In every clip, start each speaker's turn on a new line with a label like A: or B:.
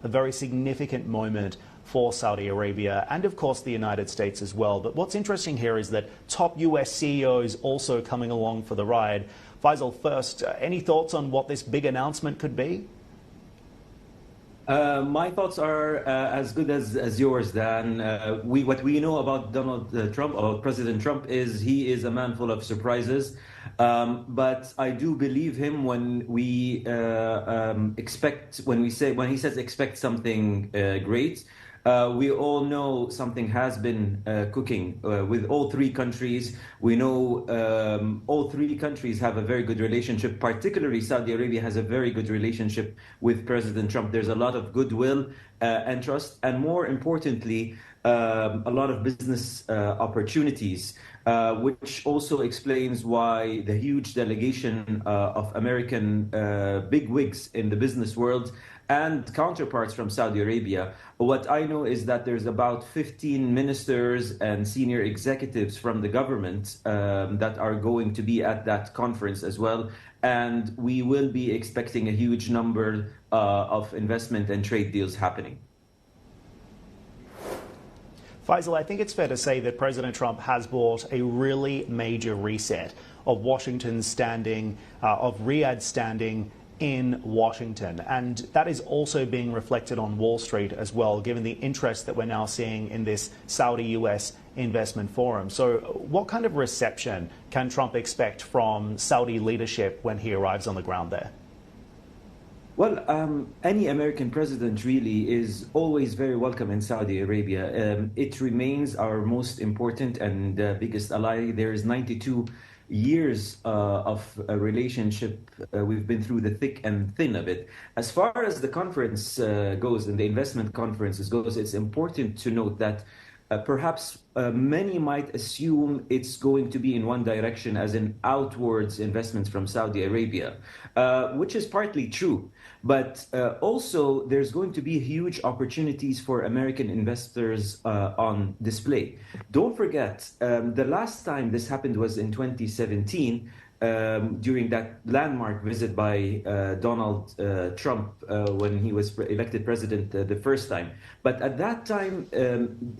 A: a very significant moment for Saudi Arabia and, of course, the United States as well. But what's interesting here is that top U.S. CEOs also coming along for the ride. Faisal, first, any thoughts on what this big announcement could be?
B: My thoughts are as good as yours, Dan. What we know about Donald Trump, or President Trump, is he is a man full of surprises. But I do believe him when he says expect something great. We all know something has been cooking with all three countries. We know all three countries have a very good relationship. Particularly Saudi Arabia has a very good relationship with President Trump. There's a lot of goodwill and trust, and more importantly, a lot of business opportunities, which also explains why the huge delegation of American bigwigs in the business world and counterparts from Saudi Arabia. What I know is that there's about 15 ministers and senior executives from the government that are going to be at that conference as well. And we will be expecting a huge number of investment and trade deals happening.
A: Faisal, I think it's fair to say that President Trump has brought a really major reset of Washington's standing, of Riyadh's standing in Washington. And that is also being reflected on Wall Street as well, given the interest that we're now seeing in this Saudi-U.S. investment forum. So what kind of reception can Trump expect from Saudi leadership when he arrives on the ground there?
B: Well, any American president really is always very welcome in Saudi Arabia. It remains our most important and biggest ally. There is 92 years of a relationship. We've been through the thick and thin of it. As far as the conference goes, and the investment conferences goes, it's important to note that perhaps many might assume it's going to be in one direction, as in outwards investments from Saudi Arabia, which is partly true. But also there's going to be huge opportunities for American investors on display. Don't forget, the last time this happened was in 2017, during that landmark visit by Donald Trump when he was elected president the first time. But at that time,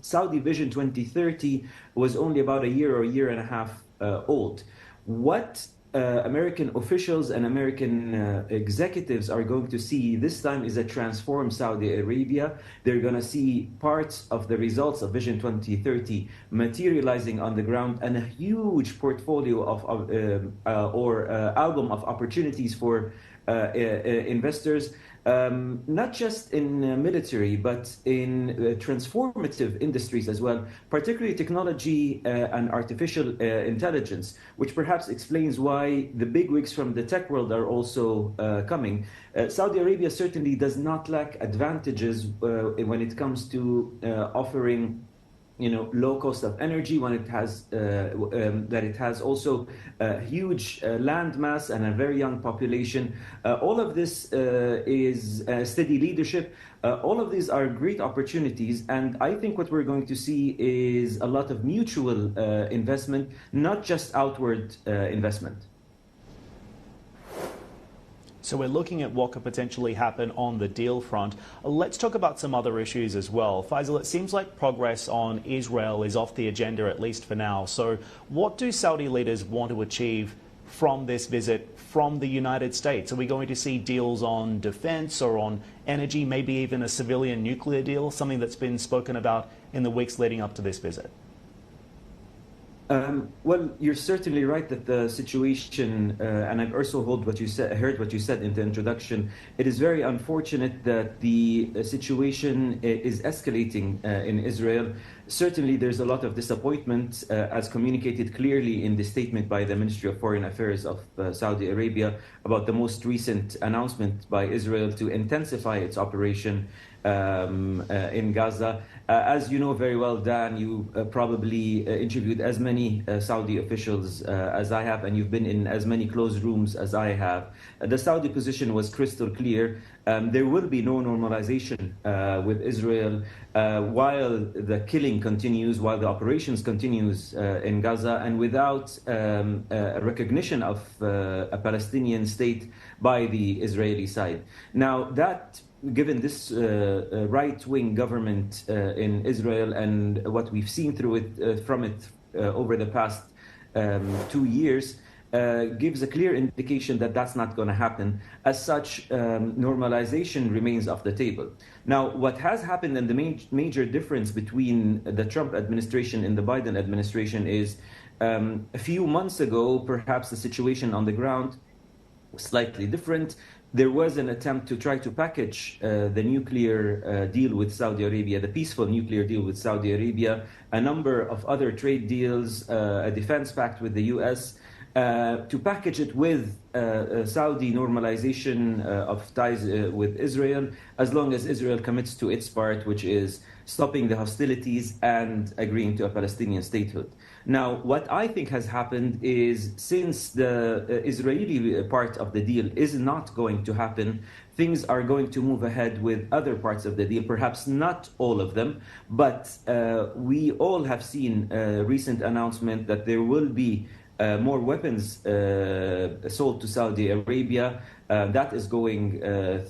B: Saudi Vision 2030 was only about a year and a half old. What American officials and American executives are going to see this time is a transformed Saudi Arabia. They're going to see parts of the results of Vision 2030 materializing on the ground, and a huge portfolio of album of opportunities for investors, not just in military, but in transformative industries as well, particularly technology and artificial intelligence, which perhaps explains why the bigwigs from the tech world are also coming. Saudi Arabia certainly does not lack advantages when it comes to offering low cost of energy, when it has that it has also a huge land mass and a very young population. All of this is steady leadership. All of these are great opportunities, and I think what we're going to see is a lot of mutual investment, not just outward investment.
A: So we're looking at what could potentially happen on the deal front. Let's talk about some other issues as well. Faisal, it seems like progress on Israel is off the agenda, at least for now. So what do Saudi leaders want to achieve from this visit from the United States? Are we going to see deals on defense or on energy, maybe even a civilian nuclear deal, something that's been spoken about in the weeks leading up to this visit?
B: Well, you're certainly right that the situation, and I've also heard what you said in the introduction. It is very unfortunate that the situation is escalating in Israel. Certainly, there's a lot of disappointment, as communicated clearly in the statement by the Ministry of Foreign Affairs of Saudi Arabia about the most recent announcement by Israel to intensify its operation in Gaza. As you know very well, Dan, you probably interviewed as many Saudi officials as I have, and you've been in as many closed rooms as I have. The Saudi position was crystal clear. There will be no normalization with Israel while the killing continues, while the operations continues in Gaza, and without a recognition of a Palestinian state by the Israeli side. Now, that given this right-wing government in Israel and what we've seen from it over the past 2 years, gives a clear indication that that's not going to happen. As such, normalization remains off the table. Now, what has happened, and the major difference between the Trump administration and the Biden administration is a few months ago, perhaps the situation on the ground was slightly different. There was an attempt to try to package the nuclear deal with Saudi Arabia, the peaceful nuclear deal with Saudi Arabia, a number of other trade deals, a defense pact with the U.S., to package it with Saudi normalization of ties with Israel, as long as Israel commits to its part, which is stopping the hostilities and agreeing to a Palestinian statehood. Now, what I think has happened is, since the Israeli part of the deal is not going to happen, things are going to move ahead with other parts of the deal, perhaps not all of them, but we all have seen a recent announcement that there will be more weapons sold to Saudi Arabia. That is going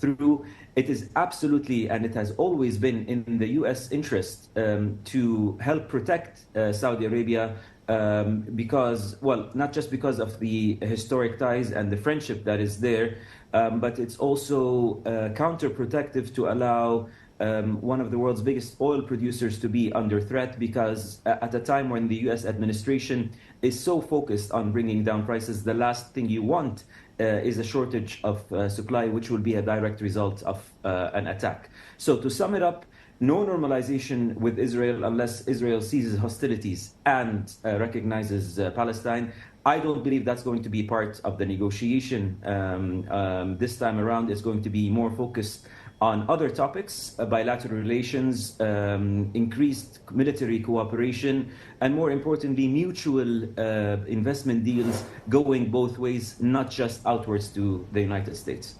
B: through. It is absolutely, and it has always been, in the U.S. interest to help protect Saudi Arabia because, well, not just because of the historic ties and the friendship that is there, but it's also counterproductive to allow one of the world's biggest oil producers to be under threat, because at a time when the U.S. administration is so focused on bringing down prices, the last thing you want is a shortage of supply, which will be a direct result of an attack. So to sum it up, no normalization with Israel unless Israel ceases hostilities and recognizes Palestine. I don't believe that's going to be part of the negotiation. This time around, it's going to be more focused on other topics, bilateral relations, increased military cooperation, and more importantly, mutual investment deals going both ways, not just outwards to the United States.